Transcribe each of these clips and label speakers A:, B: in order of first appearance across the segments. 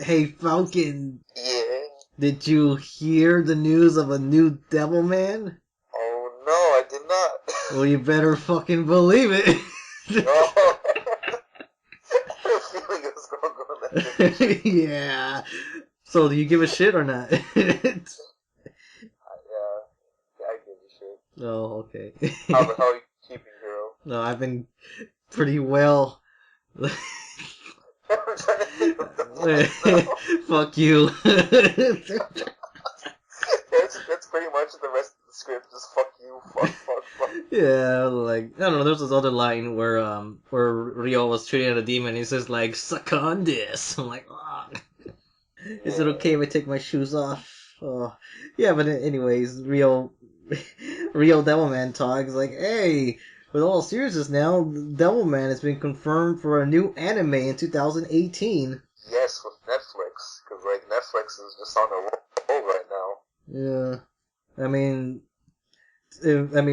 A: Hey, Falcon.
B: Yeah.
A: Did you hear the news of a new Devilman?
B: Oh no, I did not.
A: Well, you better fucking believe it.
B: Oh. I had a feeling it was gonna go in that direction.
A: Yeah. So, do you give a shit or not?
B: Yeah, I give a shit.
A: Oh, okay.
B: How the hell are you keeping, hero?
A: No, I've been pretty well.
B: I'm trying to think of the line now.
A: Fuck you.
B: That's pretty much the rest of the script. Just fuck you, fuck.
A: Yeah, like I don't know. There's this other line where Rio was treating a demon. He says like, "Suck on this." I'm like, ah. Is it
B: Yeah.
A: okay if I take my shoes off? Oh, yeah. But anyways, Rio Devilman talks like, hey, with all seriousness now, Devilman has been confirmed for a new anime in 2018.
B: Yes, with Netflix, because like Netflix is just on a roll right now.
A: Yeah, I mean,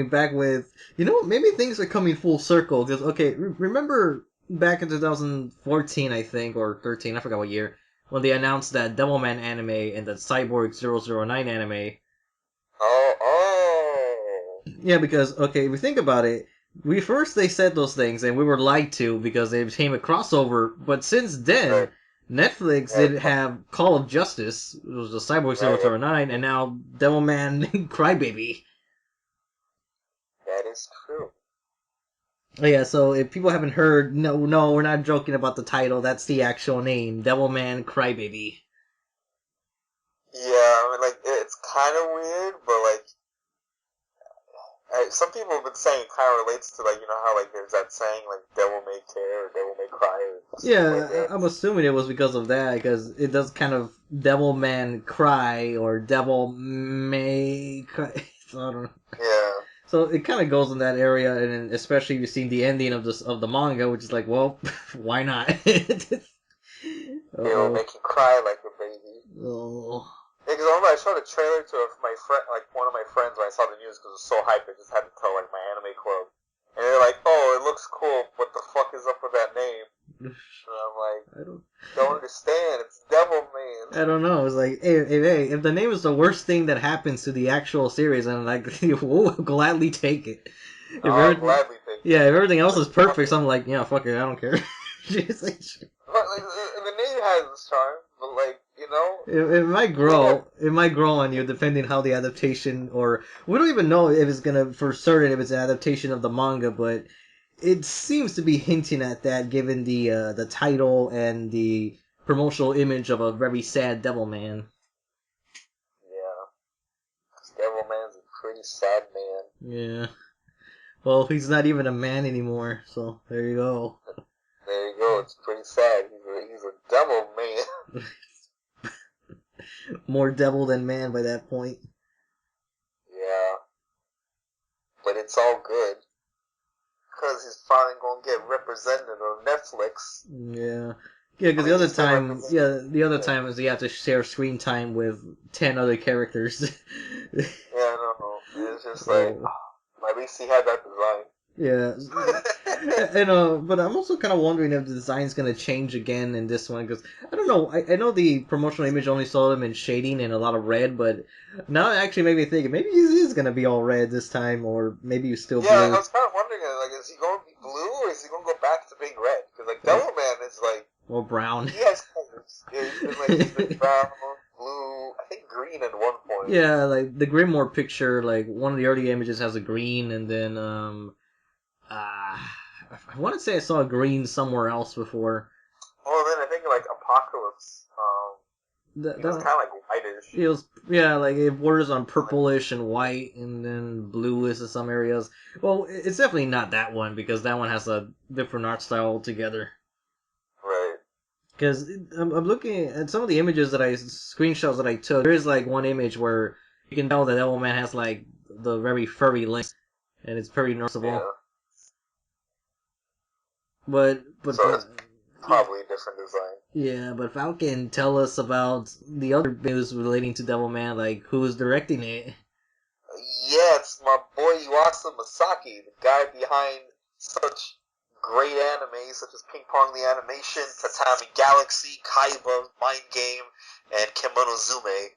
A: back with maybe things are coming full circle because okay, remember back in 2014, I think, or 13, I forgot what year, when they announced that Devilman anime and that Cyborg 009 anime.
B: Oh.
A: Yeah, because okay, if we think about it, they said those things and we were lied to because they became a crossover. But since then,
B: Right.
A: Netflix
B: Yeah,
A: did have Call of Justice, it was the Cyborg
B: right.
A: 009, and now Devilman Crybaby.
B: That is true.
A: Oh, yeah, so if people haven't heard, no, we're not joking about the title. That's the actual name, Devilman Crybaby.
B: Yeah, I mean, like, it's kind of weird, but, like, some people have been saying it kind of relates to, like, you know how, like, there's that saying, like, devil may care or devil may cry or stuff like
A: Yeah,
B: that.
A: I'm assuming it was because of that, because it does kind of Devilman Cry or Devil May Cry. So I don't know.
B: Yeah.
A: So it kind of goes in that area, and especially if you've seen the ending of the manga, which is like, well, why not?
B: It'll
A: Uh-oh.
B: make you cry like a baby.
A: Oh.
B: Yeah, because I remember I showed a trailer to my friend, like, one of my friends when I saw the news because it was so hyped, I just had to tell, like, my anime club. And they're like, oh, it looks cool, what the fuck is up with that name? And I'm like, don't understand, it's Devil Man.
A: I don't know. It's like, hey, if the name is the worst thing that happens to the actual series, then like, we'll gladly take it.
B: I'll gladly take it.
A: Yeah, if everything else is perfect,
B: Fucking,
A: so I'm like, yeah, fuck it, I don't care.
B: but, like, the name has its charm, but, like, you know,
A: It might grow. It might grow on you depending how the adaptation, or we don't even know if it's gonna for certain if it's an adaptation of the manga, but it seems to be hinting at that given the title and the promotional image of a very sad devil man.
B: yeah, Devil Man's a pretty sad man.
A: Yeah. Well, he's not even a man anymore, so there you go.
B: There you go, it's pretty sad. He's a devil man.
A: More devil than man by that point.
B: Yeah, but it's all good. Because he's finally gonna get represented on Netflix.
A: Yeah. Yeah, because
B: I mean, he's been represented.
A: the other time is you have to share screen time with 10 other characters.
B: Yeah, I know. It's just like,
A: Oh.
B: at least he had that design.
A: Yeah, but I'm also kind of wondering if the design's gonna change again in this one because I don't know. I know the promotional image only saw him in shading and a lot of red, but now it actually made me think maybe he is gonna be all red this time, or maybe he's still
B: Yeah, I
A: blue.
B: was kind of wondering, like, is he going to be blue or is he going to go back to being red? Because, like,
A: Like,
B: Devilman is, like,
A: or brown.
B: he has colors. Yeah, he's been brown, blue, I think green at one point.
A: Yeah, like the Grimoire picture, like one of the early images has a green, and then I want to say I saw a green somewhere else before.
B: Oh, then I think, like, Apocalypse, it was
A: That
B: kind of, like, whitish.
A: it was, yeah, like it borders on purplish and white, and then bluish in some areas. Well, it's definitely not that one because that one has a different art style altogether.
B: Right.
A: Because I'm looking at some of the images screenshots that I took. There is like one image where you can tell that Devilman has like the very furry limbs, and it's pretty noticeable.
B: Yeah.
A: But
B: So it's probably a different design.
A: yeah, but Falcon, tell us about the other news relating to Devilman, like who's directing it.
B: Yeah, it's my boy Yuasa Masaki, the guy behind such great anime such as Ping Pong the Animation, Tatami Galaxy, Kaiba, Mind Game, and Kemono Zume.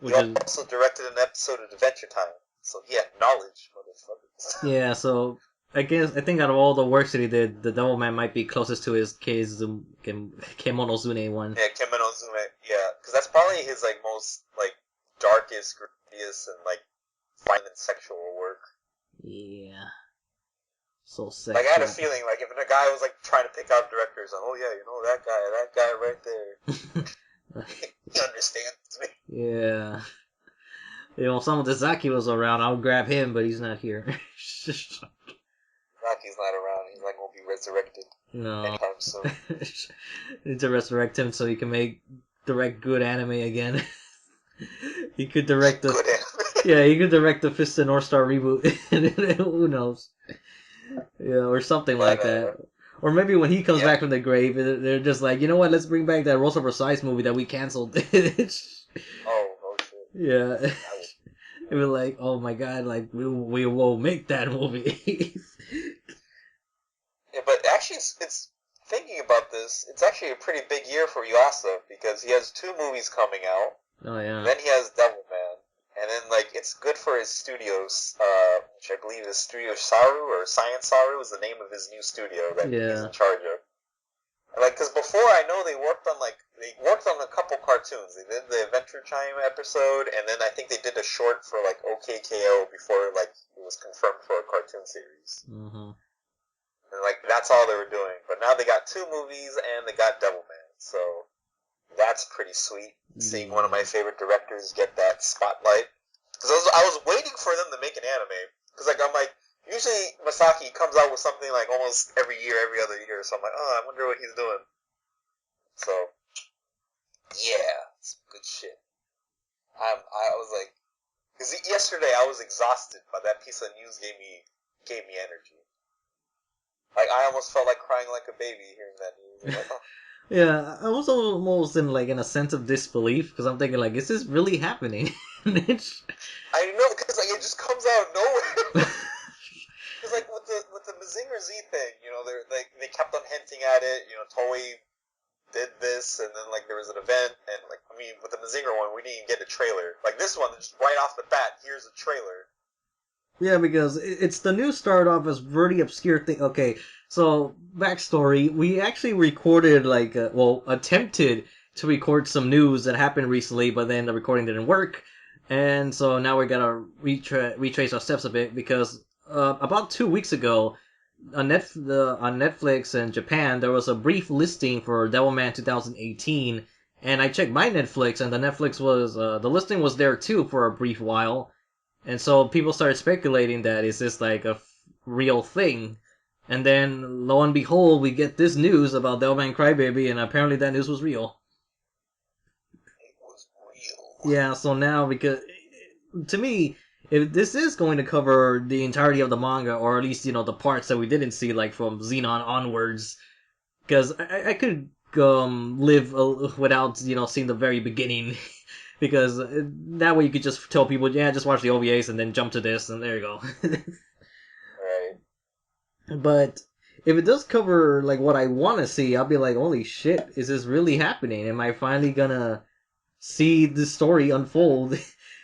B: He also directed an episode of Adventure Time, so he had knowledge, motherfuckers.
A: Yeah, so I think out of all the works that he did, the Devilman might be closest to his Kemono Zune one.
B: Yeah, Kemono Zume, yeah, because that's probably his like most like darkest, grittiest, and like violent sexual work.
A: Yeah. So sexual.
B: Like I had a feeling, like if a guy was like trying to pick out directors, like, oh yeah, you know that guy right there, he understands me.
A: Yeah. You know, if someone Zaki was around, I would grab him, but he's not here.
B: Zaki's not around. He's not gonna be resurrected anytime soon.
A: Need to resurrect him so he can direct good anime again. He could direct
B: good anime.
A: Yeah, he could direct the Fist of North Star reboot. Who knows? Yeah, or something like that. Or maybe when he comes back from the grave, they're just like, you know what? Let's bring back that Rosa Versailles movie that we canceled.
B: Oh shit.
A: Yeah. It was like, oh my god, like we will make that movie.
B: Yeah, but actually, it's thinking about this. It's actually a pretty big year for Yuasa because he has 2 movies coming out.
A: Oh yeah.
B: And then he has Devilman, and then like it's good for his studios, which I believe is Studio Saru or Science Saru is the name of his new studio that he's in charge of. Like, because before I know they worked on a couple cartoons. They did the Adventure Time episode, and then I think they did a short for like OKKO before like it was confirmed for a cartoon series.
A: Mm-hmm.
B: And like that's all they were doing. But now they got 2 movies and they got Devilman, so that's pretty sweet. Seeing one of my favorite directors get that spotlight. Because I was waiting for them to make an anime. Because like I'm like. Usually Masaki comes out with something like almost every year, every other year, so I'm like, oh, I wonder what he's doing. So, yeah, some good shit. I was like, because yesterday I was exhausted, but that piece of news gave me energy. Like I almost felt like crying like a baby hearing that news. Like, oh.
A: Yeah, I was almost in a sense of disbelief because I'm thinking like, is this really happening?
B: I know, because like it just comes out of nowhere. Because like with the Mazinger Z thing, you know, they kept on hinting at it. You know, Toei did this, and then like there was an event, and like I mean, with the Mazinger one, we didn't even get a trailer. Like this one, just right off the bat, here's a trailer.
A: Yeah, because it's the news started off as really obscure thing. Okay, so backstory: we actually recorded attempted to record some news that happened recently, but then the recording didn't work, and so now we gotta retrace our steps a bit because. About 2 weeks ago, on Netflix in Japan, there was a brief listing for Devilman 2018, and I checked my Netflix, and the listing was there too for a brief while, and so people started speculating that is this like a real thing, and then lo and behold, we get this news about Devilman Crybaby, and apparently that news was real.
B: It was real.
A: Yeah, so now because to me. If this is going to cover the entirety of the manga, or at least, the parts that we didn't see, like from Xenon onwards, because I could live without, seeing the very beginning, because that way you could just tell people, yeah, just watch the OVAs and then jump to this, and there you go.
B: Right.
A: But if it does cover, like, what I want to see, I'll be like, holy shit, is this really happening? Am I finally gonna see the story unfold?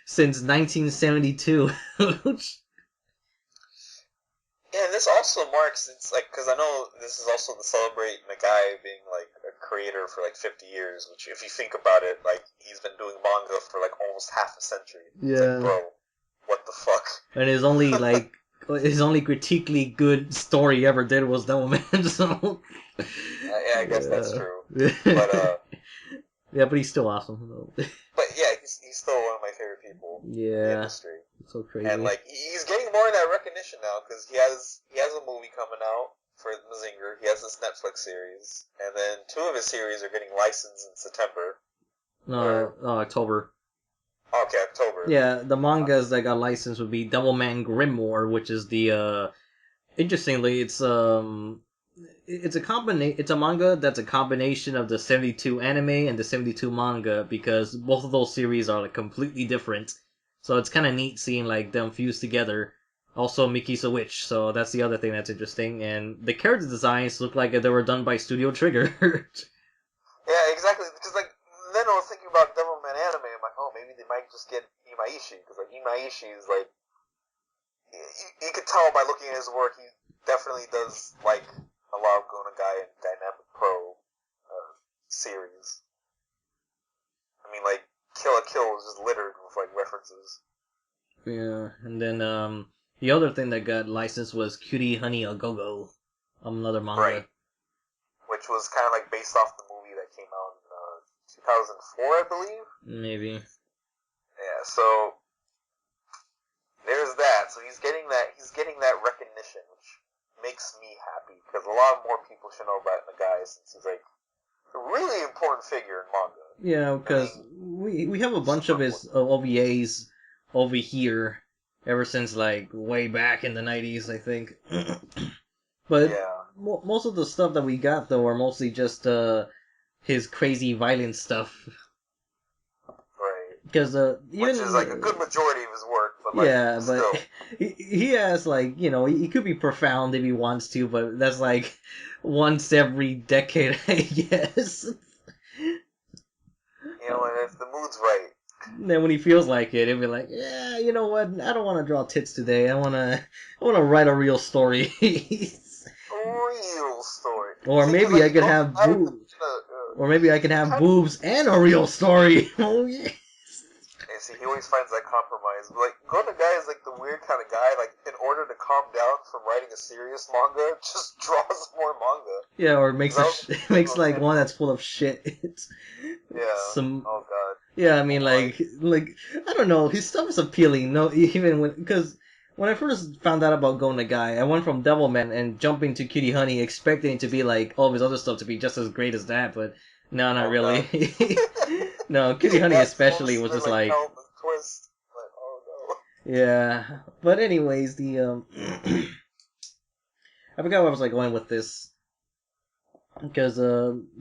A: Since 1972.
B: Yeah, and this also marks, it's like, because I know this is also to celebrate Nagai being, like, a creator for, like, 50 years, which, if you think about it, like, he's been doing manga for, like, almost half a century.
A: Yeah.
B: It's like, bro, what the fuck?
A: And his only, like, his only critically good story he ever did was Devilman, so...
B: Yeah, I guess that's true. But,
A: yeah, but he's still awesome, though.
B: But, yeah, he's still one of my favorite people in the industry.
A: So crazy.
B: And, like, he's getting more of that recognition now, because he has a movie coming out for Mazinger. He has this Netflix series. And then 2 of his series are getting licensed in September.
A: No, October.
B: Okay, October.
A: Yeah, the mangas that got licensed would be Devilman Grimoire, which is the, interestingly, it's a manga that's a combination of the 72 anime and the 72 manga, because both of those series are, like, completely different. So it's kind of neat seeing, like, them fused together. Also, Miki's a witch, so that's the other thing that's interesting. And the character designs look like they were done by Studio Trigger.
B: Yeah, exactly. Because like then I was thinking about Devilman anime. I'm like, oh, maybe they might just get Imaishi because like Imaishi is like you could tell by looking at his work, he definitely does like a lot of Go Nagai and Dynamic Pro series. I mean, like Kill la Kill was just littered with like references.
A: Yeah, and then the other thing that got licensed was Cutie Honey a Go Go, another manga.
B: Right. Which was kind of like based off the movie that came out in 2004, I believe.
A: Maybe.
B: Yeah, so there's that. So he's getting that recognition, which makes me happy because a lot more people should know about Nagai since he's like a really important figure in manga.
A: Yeah, because we have a bunch of his OVAs over here ever since like way back in the 90s, I think. But
B: yeah.
A: Most of the stuff that we got though are mostly just his crazy violent stuff.
B: Right.
A: Because
B: which is like a good majority of his work, but like
A: yeah,
B: still.
A: but he has like he could be profound if he wants to, but that's like once every decade, I guess.
B: You know, and if the mood's right.
A: Then when he feels like it, he'll be like, yeah, you know what? I don't want to draw tits today. I wanna write a real story.
B: Real story.
A: Or
B: See,
A: maybe
B: like,
A: I could have boobs. Or maybe I can have boobs and a real story. Oh yeah.
B: And see, he always finds that compromise. But, like, Go Nagai is like the weird kind of guy. Like, in order to calm down from writing a serious manga, just draws more manga.
A: Yeah, or makes makes like one that's full of shit.
B: Yeah.
A: Some.
B: Oh god.
A: Yeah, I mean, like I don't know. His stuff is appealing. No, even because when I first found out about Go Nagai, I went from Devilman and jumping to Cutie Honey, expecting it to be like all of his other stuff to be just as great as that, but no, not really. No, Cutie Honey especially was just like.
B: Twist. Like, oh no.
A: Yeah, but anyways, the I forgot where I was like going with this. Because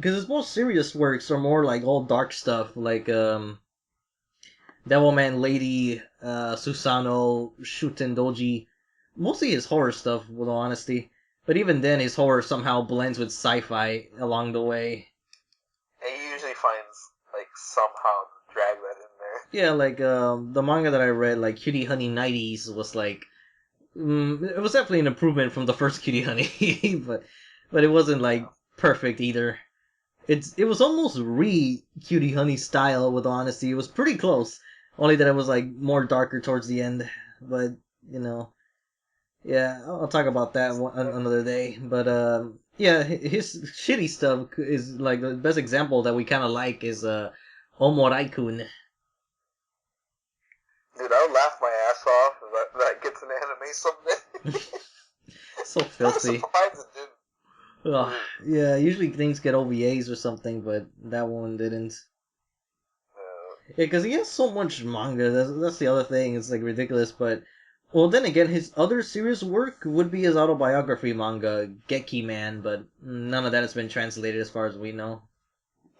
A: his most serious works are more like all dark stuff, like Devilman Lady, Susano, Shuten Doji. Mostly his horror stuff, with all honesty. But even then, his horror somehow blends with sci-fi along the way.
B: And he usually finds like somehow to drag that in there.
A: Yeah, like the manga that I read, like Cutie Honey 90s, was like it was definitely an improvement from the first Cutie Honey, but it wasn't like perfect either. It was almost Cutie Honey style, with honesty. It was pretty close. Only that it was like more darker towards the end. But yeah, I'll talk about that another day. But yeah, his shitty stuff is like the best example that we kind of like is Omorai-kun.
B: Dude, I would laugh my ass off if that gets an anime someday.
A: So filthy.
B: I'm surprised it didn't.
A: Ugh, yeah, usually things get OVAs or something, but that one didn't. Yeah, because he has so much manga. That's the other thing. It's like ridiculous, but well, then again, his other serious work would be his autobiography manga, Gekiman, but none of that has been translated as far as we know.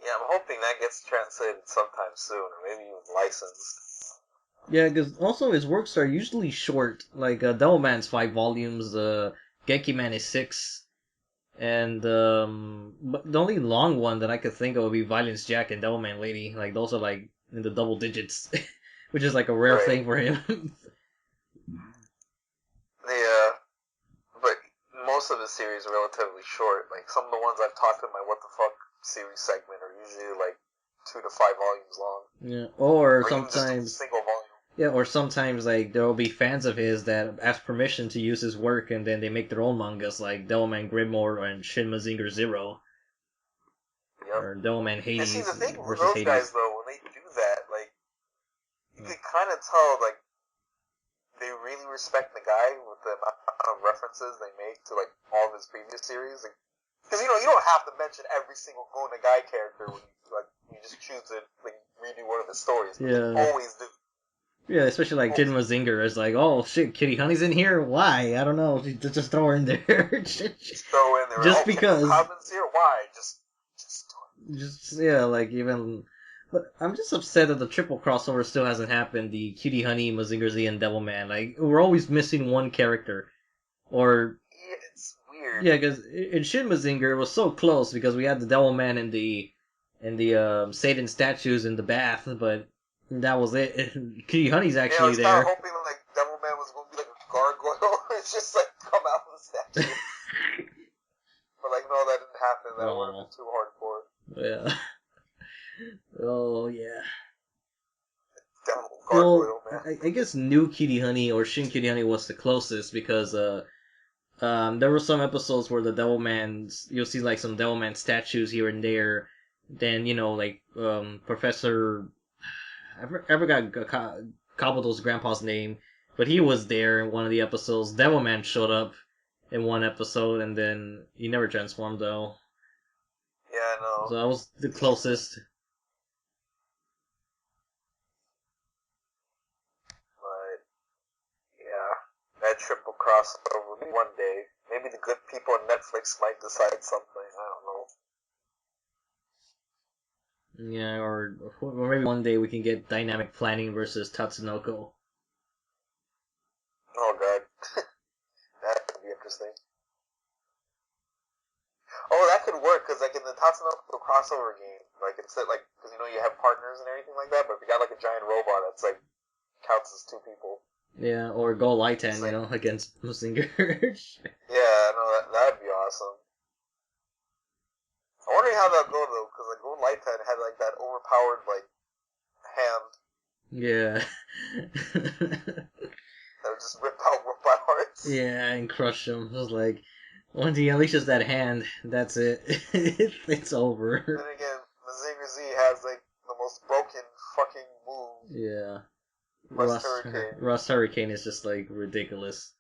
B: Yeah, I'm hoping that gets translated sometime soon, or maybe even licensed.
A: Yeah, because also his works are usually short. Like Devilman's 5 volumes, Gekiman is 6. And but the only long one that I could think of would be Violence Jack and Devilman Lady. Like those are like in the double digits, which is like a rare thing for him.
B: Yeah, but most of the series are relatively short. Like some of the ones I've talked in my What the Fuck series segment are usually like 2 to 5 volumes long.
A: Yeah, or sometimes
B: even just a single volume.
A: Yeah, or sometimes like there will be fans of his that ask permission to use his work, and then they make their own mangas, like Devilman Grimoire and Shin Mazinger Zero, or Devilman Hades.
B: And see, the thing with
A: versus
B: those
A: Hades.
B: guys though, when they do that, like you can kind of tell, like they really respect the guy with the amount of references they make to like all of his previous series. Because you don't have to mention every single Go Nagai character when you just choose to like redo one of his stories.
A: Yeah.
B: They always do.
A: Yeah, especially like Jin Mazinger is like, oh shit, Kitty Honey's in here? Why? I don't know. Just throw her in there.
B: Just throw her in there.
A: Just because.
B: Cosmin's here? Why? Just do it.
A: Just, yeah, like even But I'm just upset that the triple crossover still hasn't happened. The Cutie Honey, Mazinger Z, and Devilman. Like we're always missing one character, or
B: Yeah, it's weird.
A: yeah, because in Shin Mazinger it was so close because we had the Devilman and the Satan statues in the bath, but that was it. Cutie Honey's
B: Yeah, I
A: actually
B: was kind of
A: there.
B: hoping like Devilman was going to be like a gargoyle. It's just like come out of the statue. But like, no, that didn't happen. That would have been too hardcore.
A: Yeah. Oh yeah.
B: Devil
A: Well,
B: gargoyle, man.
A: I guess New Cutie Honey or Shin Cutie Honey was the closest because there were some episodes where the Devilman's you'll see like some Devilman statues here and there. Then like Professor I forgot Kabuto's grandpa's name, but he was there in one of the episodes. Devilman showed up in one episode, and then he never transformed though.
B: Yeah, I know.
A: So that was the closest.
B: But yeah, that triple crossover. Maybe one day, maybe the good people on Netflix might decide something. I don't know.
A: Yeah, or maybe one day we can get Dynamic Planning versus Tatsunoko.
B: Oh god, that could be interesting. Oh, that could work because like in the Tatsunoko crossover game, like instead like because you have partners and everything like that, but if you got like a giant robot that's like counts as two people.
A: Yeah, or Go Lighten,
B: Like,
A: against Mazinger.
B: yeah, no, that'd be awesome. I'm wondering how that'll go though, because like Gold Lighthead had like that overpowered like hand
A: Yeah.
B: that would just rip out robot hearts.
A: Yeah, and crush him. It was like, once he unleashes that hand, that's it. It's over.
B: Then again, Mazinger Z has like the most broken fucking move.
A: Yeah.
B: Rust Hurricane.
A: Rust Hurricane is just like ridiculous.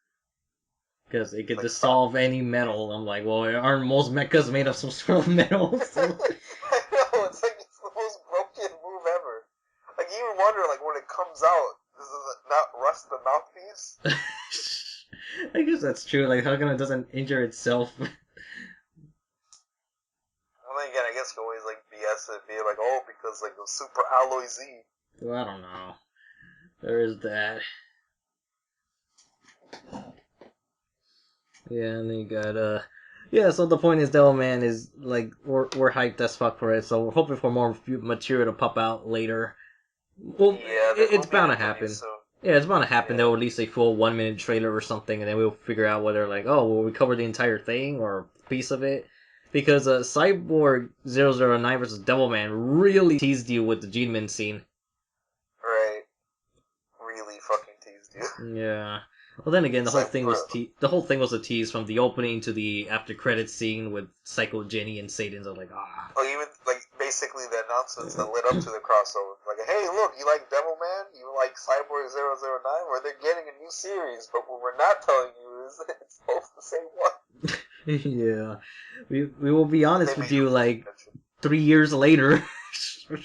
A: Because it could
B: Like,
A: dissolve any metal. I'm like, well, aren't most mechas made of some sort of metal? So...
B: I know, it's like it's the most broken move ever. Like you even wonder like when it comes out, does it not rust the mouthpiece?
A: I guess that's true. Like, how come it doesn't injure itself?
B: Well, then again, I guess you always like BS it, be like, oh, because like the Super Alloy Z.
A: Well, I don't know. There is that. Yeah, and then you got yeah. So the point is, Devilman is like we're hyped as fuck for it. So we're hoping for more material to pop out later. Well,
B: Yeah,
A: it's bound to happen. Yeah, it's bound to happen.
B: Yeah.
A: They'll release a full 1 minute trailer or something, and then we'll figure out whether like, oh, will we cover the entire thing or a piece of it? Because Cyborg 009 versus Devilman really teased you with the Gekiman scene.
B: Right. Really fucking teased you.
A: Yeah. Well, then again, the whole
B: Cyborg-
A: thing was the whole thing was a tease from the opening to the after credits scene with Psycho Jenny and Satan. So like, ah.
B: Oh, even like basically the announcements that led up to the crossover. Like, hey, look, you like Devilman? You like Cyborg 009? Well, they're getting a new series, but what we're not telling you is it's both the same one.
A: Yeah. We will be honest
B: They
A: with
B: made
A: you,
B: it
A: like
B: mention.
A: 3 years later.
B: Yeah.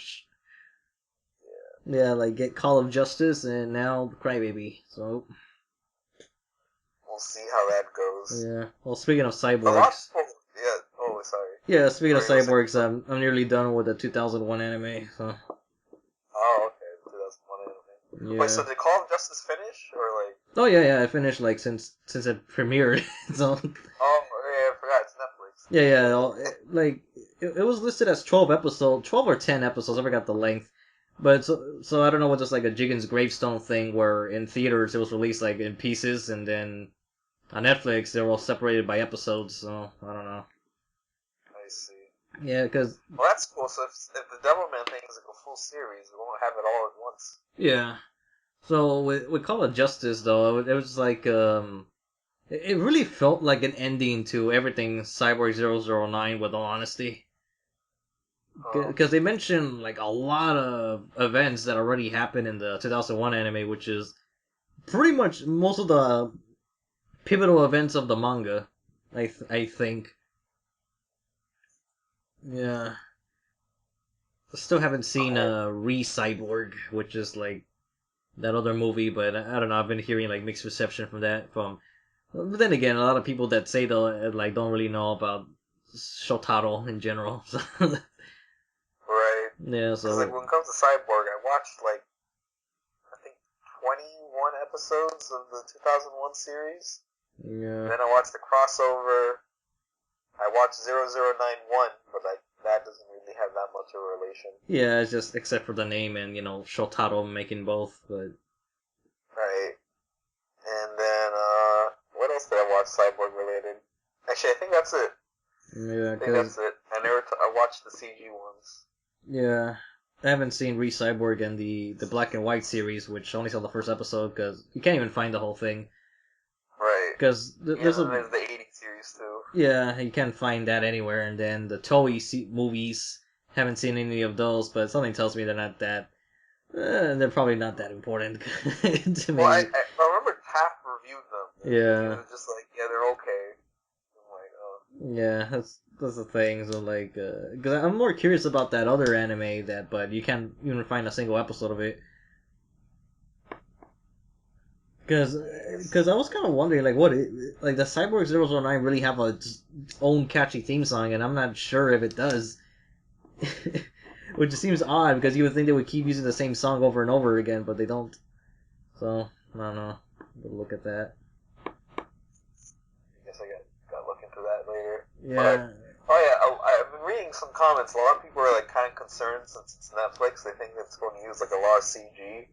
A: Yeah, like get Call of Justice and now Crybaby. So
B: We'll see how that goes.
A: yeah. Well, speaking of
B: A lot
A: cyborgs,
B: of people, yeah. Oh, sorry.
A: yeah. Speaking of
B: Sorry, you were
A: cyborgs, I'm nearly done with the 2001 anime. So
B: Oh, okay. 2001 anime.
A: yeah.
B: Wait, so did Call of Justice finish or like?
A: Oh yeah. I finished like since it premiered. So
B: Oh, yeah, I forgot. It's Netflix.
A: yeah. Like it was listed as 12 episodes, 12 or 10 episodes. I forgot the length. But so I don't know what just like a Jigen's Gravestone thing where in theaters it was released like in pieces and then on Netflix they're all separated by episodes. So I don't know.
B: I see.
A: Yeah, because
B: Well, that's cool. So if the Devilman thing is like a full series, we won't have it all at once.
A: yeah. So with Call of Justice though, it was like it really felt like an ending to everything Cyborg 009. With all honesty, because they mentioned like a lot of events that already happened in the 2001 anime, which is pretty much most of the pivotal events of the manga. I think. Yeah. Still haven't seen Re-Cyborg, which is like that other movie, but I don't know. I've been hearing like mixed reception from that. But then again, a lot of people that say they like don't really know about Shotaro in general. So
B: Right.
A: Yeah,
B: Because like
A: so
B: when it comes to Cyborg, I watched like I think 21 episodes of the 2001 series.
A: yeah,
B: And then I watched the crossover. I watched 0091, but like that doesn't really have that much of a relation.
A: yeah. It's just except for the name and Shotaro making both, but
B: Right. And then what else did I watch Cyborg related? Actually, I think that's it.
A: yeah,
B: I think that's it. I watched the CG ones.
A: yeah. I haven't seen Cyborg and the Black and White series, which only saw the first episode because you can't even find the whole thing.
B: Right.
A: Because
B: Yeah,
A: there's
B: and there's the 80 series too.
A: yeah, you can't find that anywhere. And then the Toei movies, haven't seen any of those, but something tells me they're not that. They're probably not that important to me.
B: Well, I remember Taft reviewed them.
A: Yeah.
B: He was just like, yeah, they're okay. I'm like, oh.
A: Yeah, that's the thing. So like, because I'm more curious about that other anime but you can't even find a single episode of it. Because I was kind of wondering, like, like, the Cyborg 009 really have its own catchy theme song, and I'm not sure if it does. Which seems odd, because you would think they would keep using the same song over and over again, but they don't. So, I don't know. We'll look at that.
B: I guess I got to look into that later.
A: Yeah.
B: I've been reading some comments. A lot of people are, like, kind of concerned since it's Netflix. They think it's going to use, like, a lot of CG.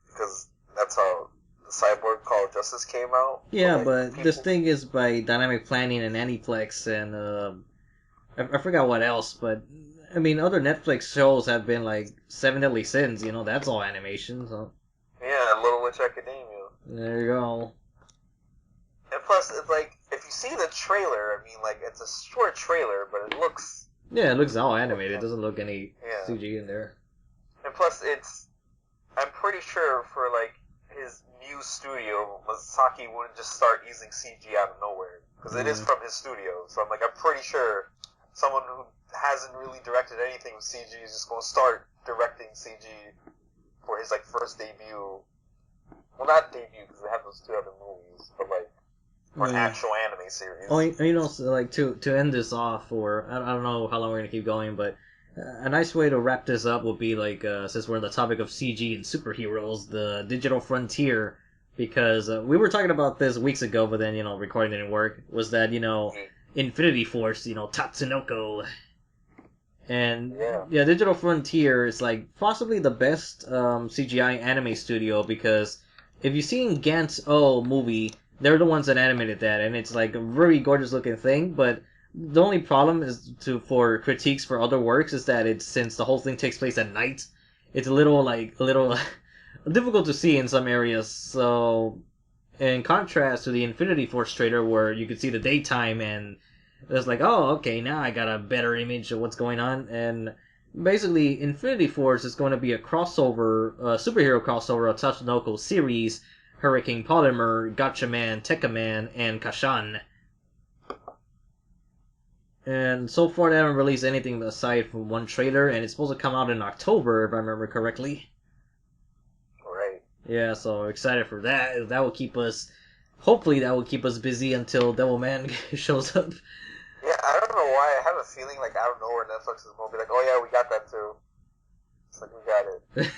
B: Because that's how the Cyborg Call of Justice came out.
A: Yeah,
B: like,
A: but this thing is by Dynamic Planning and Aniplex, and I forgot what else, but I mean, other Netflix shows have been like Seven Deadly Sins. That's all animation. So
B: yeah, Little Witch Academia.
A: there you go.
B: And plus, it's like if you see the trailer, I mean, like it's a short trailer, but it looks.
A: Yeah, it looks all animated. It doesn't look any
B: Yeah.
A: CG in there.
B: And plus, I'm pretty sure for like his new studio, Masaki wouldn't just start using CG out of nowhere because it is from his studio. So I'm pretty sure someone who hasn't really directed anything with CG is just going to start directing CG for his like first debut. Well, not debut because they have those two other movies, but like for an actual anime series.
A: Oh, so like to end this off, or I don't know how long we're gonna keep going, but a nice way to wrap this up would be like, since we're on the topic of CG and superheroes, the digital frontier, because we were talking about this weeks ago, but then recording didn't work. Was that Infinity Force, Tatsunoko. And yeah, Digital Frontier is like possibly the best CGI anime studio, because if you've seen Gantz movie, they're the ones that animated that, and it's like a very gorgeous looking thing. But the only problem is for critiques for other works is that since the whole thing takes place at night, it's a little difficult to see in some areas. So in contrast to the Infinity Force trailer, where you could see the daytime, and it's like, oh, okay, now I got a better image of what's going on. And basically, Infinity Force is going to be a superhero crossover of Tatsunoko series, Hurricane Polymer, Gatchaman, Tekkaman, and Kashan. And so far, they haven't released anything aside from one trailer, and it's supposed to come out in October, if I remember correctly.
B: Right.
A: Yeah, so excited for that. Hopefully that will keep us busy until Devilman shows up.
B: Yeah, I don't know why. I have a feeling like out of nowhere Netflix is going to be like, oh yeah, we got that too. It's like, we got it.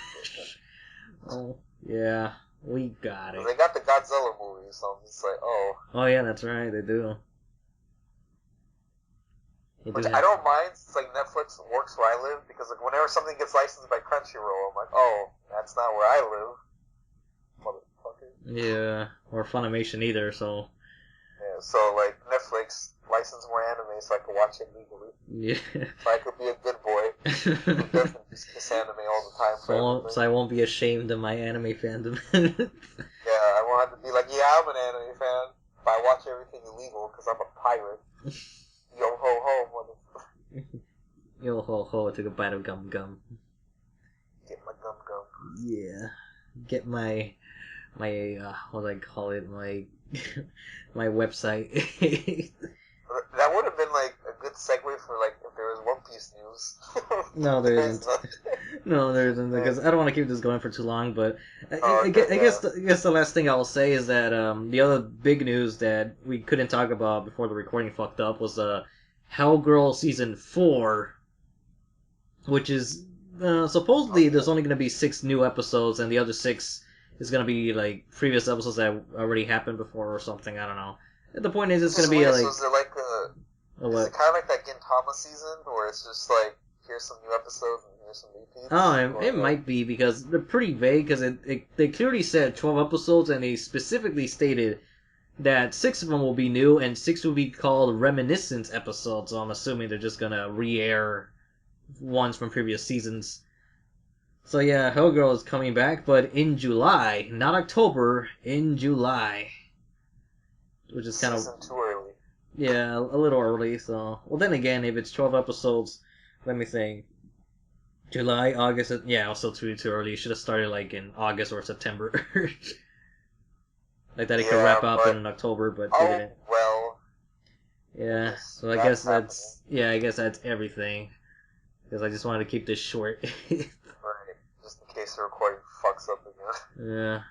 A: Oh, yeah, we got it.
B: They got the Godzilla movie, so I'm just like, oh.
A: Oh yeah, that's right, they do.
B: Which I don't mind, since like Netflix works where I live, because like whenever something gets licensed by Crunchyroll, I'm like, oh, that's not where I live. Motherfucker.
A: Yeah, or Funimation either, so.
B: Yeah, so like Netflix license more anime so I can watch it legally.
A: Yeah.
B: So I could be a good boy who doesn't just kiss anime all the time.
A: So I won't be ashamed of my anime fandom.
B: Yeah, I won't have to be like, yeah, I'm an anime fan, but I watch everything illegal because I'm a pirate. Yo ho ho, motherfucker.
A: Yo ho ho, took a bite of gum gum.
B: Get my gum gum.
A: Yeah. Get my what do I call it? My my website.
B: That would have been like a good segue for like if there was One Piece news.
A: No, there isn't. No, there isn't, because I don't want to keep this going for too long. But I guess the last thing I'll say is that the other big news that we couldn't talk about before the recording fucked up was Hellgirl season 4. which is supposedly there's only going to be 6 new episodes, and the other 6 is going to be like previous episodes that already happened before or something. I don't know. The point is, it's going to be
B: weird.
A: like.
B: So is it like is it kind of like that Gintama season, where it's just like here's some new episodes and here's some repeats?
A: Oh, it might be because they're pretty vague. Because they clearly said 12 episodes, and they specifically stated that 6 of them will be new, and 6 will be called reminiscence episodes. So I'm assuming they're just gonna re-air ones from previous seasons. So yeah, Hellgirl is coming back, but in July, not October, in July, which is kind of
B: too early.
A: Yeah, a little early. So well, then again, if it's 12 episodes, let me think. July, August, yeah, also too early. You should have started like in August or September. Like that, it could wrap up in October, but they didn't.
B: Well.
A: Yeah, so I guess that's everything. Because I just wanted to keep this short.
B: Right, just in case the recording fucks up again.
A: Yeah.